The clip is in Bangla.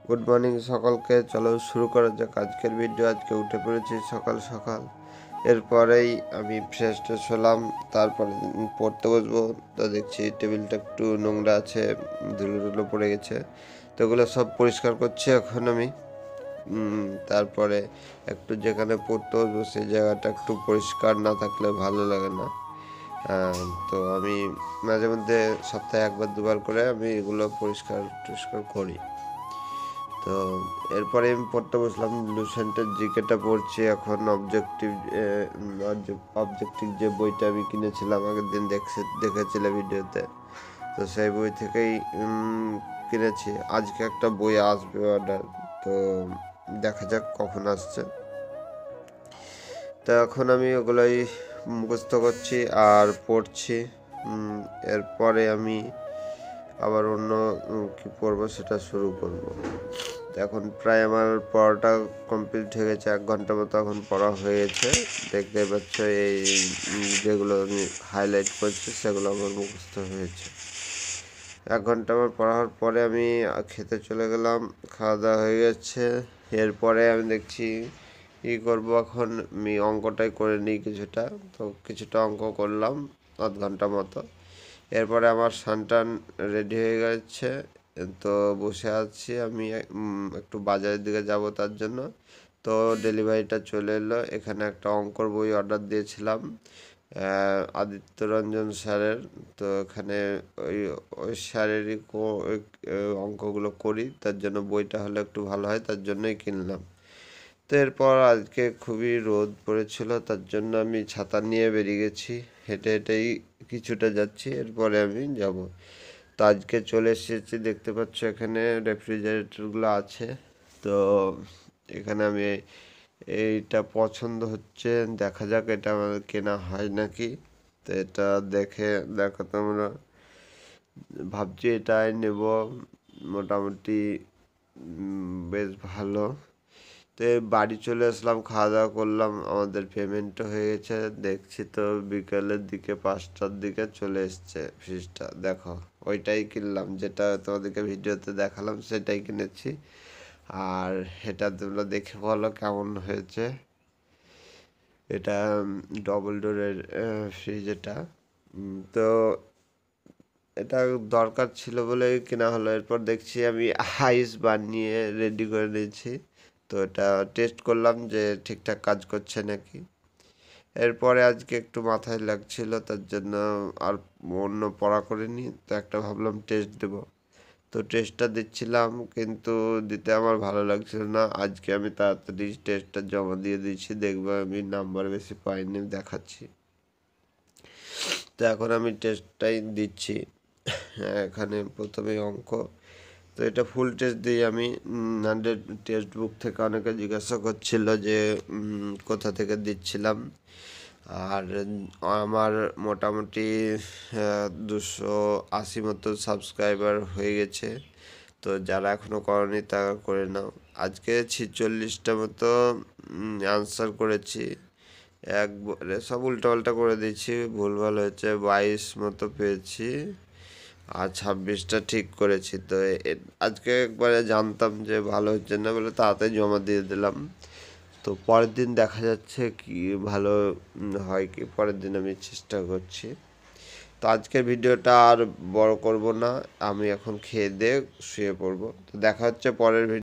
গুড মর্নিং সকলকে। চলো শুরু করা যাক আজকের ভিডিও। আজকে উঠে পড়েছি সকাল সকাল, এরপরেই আমি ফ্রেশ ট্রেশ হলাম, তারপরে পড়তে বসবো। তো দেখছি টেবিলটা একটু নোংরা আছে, ধুলো টুলো পড়ে গেছে, তো ওগুলো সব পরিষ্কার করছি এখন আমি। তারপরে একটু যেখানে পড়তে বসবো সেই জায়গাটা একটু পরিষ্কার না থাকলে ভালো লাগে না। তো আমি মাঝে মধ্যে সপ্তাহে একবার দুবার করে আমি এগুলো পরিষ্কার টরিষ্কার করি। তো এরপরে আমি পড়তে বসলাম, লুসেন্টের জিকেটা পড়ছি এখন। অবজেক্টিভ যে বইটা আমি কিনেছিলাম আগের দিন দেখেছিলে ভিডিওতে, তো সেই বই থেকেই কিনেছি। আজকে একটা বই আসবে অর্ডার, তো দেখা যাক কখন আসছে। তো এখন আমি ওগুলোই মুখস্থ করছি আর পড়ছি। এরপরে আমি আবার অন্য কি পড়বো সেটা শুরু করব। এখন প্রায় আমার পড়াটা কমপ্লিট হয়ে গেছে, 1 ঘন্টা মতো এখন পড়া হয়ে গেছে। দেখতে পাচ্ছ এই যেগুলো আমি হাইলাইট করছি সেগুলো আমার মুখস্থ হয়েছে। 1 ঘন্টা আমার পড়ার পরে আমি খেতে চলে গেলাম, খাওয়া দাওয়া হয়ে গেছে। এরপরে আমি দেখছি কী করবো, এখন আমি অঙ্কটাই করে নিই কিছুটা। তো কিছুটা অঙ্ক করলাম 1/2 ঘন্টা মতো। এরপরে আমার সানটান রেডি হয়ে গেছে, তো বসে আছি আমি। একটু বাজারের দিকে যাব তার জন্য। তো ডেলিভারিটা চলে এলো। এখানে একটা অঙ্কর বই অর্ডার দিয়েছিলাম আদিত্য রঞ্জন স্যারের। তো এখানে ওই ওই স্যারেরই অঙ্কগুলো করি, তার জন্য বইটা হলে একটু ভালো হয়, তার জন্যই কিনলাম। তো এরপর আজকে খুবই রোদ পড়েছিল, তার জন্য আমি ছাতা নিয়ে বেরিয়ে গেছি। হেঁটে হেঁটেই কিছুটা যাচ্ছি, এরপরে আমি যাব। তো আজকে চলে এসেছি, দেখতে পাচ্ছ এখানে রেফ্রিজারেটরগুলো আছে। তো এখানে আমি এইটা পছন্দ হচ্ছে, দেখা যাক এটা আমার কেনা হয় নাকি। তো এটা দেখো তোমরা, ভাবছি এটাই নেব। মোটামুটি বেশ ভালো। তো বাড়ি চলে আসলাম, খাওয়া দাওয়া করলাম, আমাদের পেমেন্টও হয়ে গেছে। দেখছি তো বিকেলের দিকে 5টার দিকে চলে এসছে ফ্রিজটা। দেখো ওইটাই কিনলাম, যেটা তোমাদেরকে ভিডিওতে দেখালাম সেটাই কিনেছি। আর এটা তোমরা দেখে বলো কেমন হয়েছে। এটা ডবল ডোরের ফ্রিজ এটা। তো এটা দরকার ছিল বলে কেনা হলো। এরপর দেখছি আমি আইস বানিয়ে রেডি করে নিয়েছি। তো এটা টেস্ট করলাম যে ঠিকঠাক কাজ করছে নাকি। এরপরে আজকে একটু মাথায় লাগছিল, তার জন্য আর অন্য পড়া করিনি। তো একটা ভাবলাম টেস্ট দেব, তো টেস্টটা দিচ্ছিলাম, কিন্তু দিতে আমার ভালো লাগছিল না। আজকে আমি তাড়াতাড়ি টেস্টটা জমা দিয়ে দিয়েছি, দেখবো আমি নাম্বার বেশি পাইনি দেখাচ্ছি। তো এখন আমি টেস্টটাই দিচ্ছি। এখানে প্রথমে অঙ্ক। তো এটা ফুল টেস্ট দিই আমি। 100 টেক্সট বুক থেকে অনেকে জিজ্ঞাসা করছিল যে কোথা থেকে দিচ্ছিলাম। আর আমার মোটামুটি 280 মতো সাবস্ক্রাইবার হয়ে গেছে। তো যারা এখনও করনি তারা করে নাও। আজকে 46টা মতো আনসার করেছি, একবারে সব উল্টোপাল্টা করে দিয়েছি, ভুলভাল হয়েছে। 22 মতো পেয়েছি আর 26টা ঠিক করেছি। তো আজকে একবারে জানতাম যে ভালো হচ্ছে না বলে তাড়াতাড়ি জমা দিয়ে দিলাম। তো পরের দিন দেখা যাচ্ছে কি ভালো হয় কি, পরের দিন আমি চেষ্টা করছি। তো আজকের ভিডিওটা আর বড় করব না, আমি এখন খেয়ে দিয়ে শুয়ে পড়বো। তো দেখা হচ্ছে পরের ভিডিও।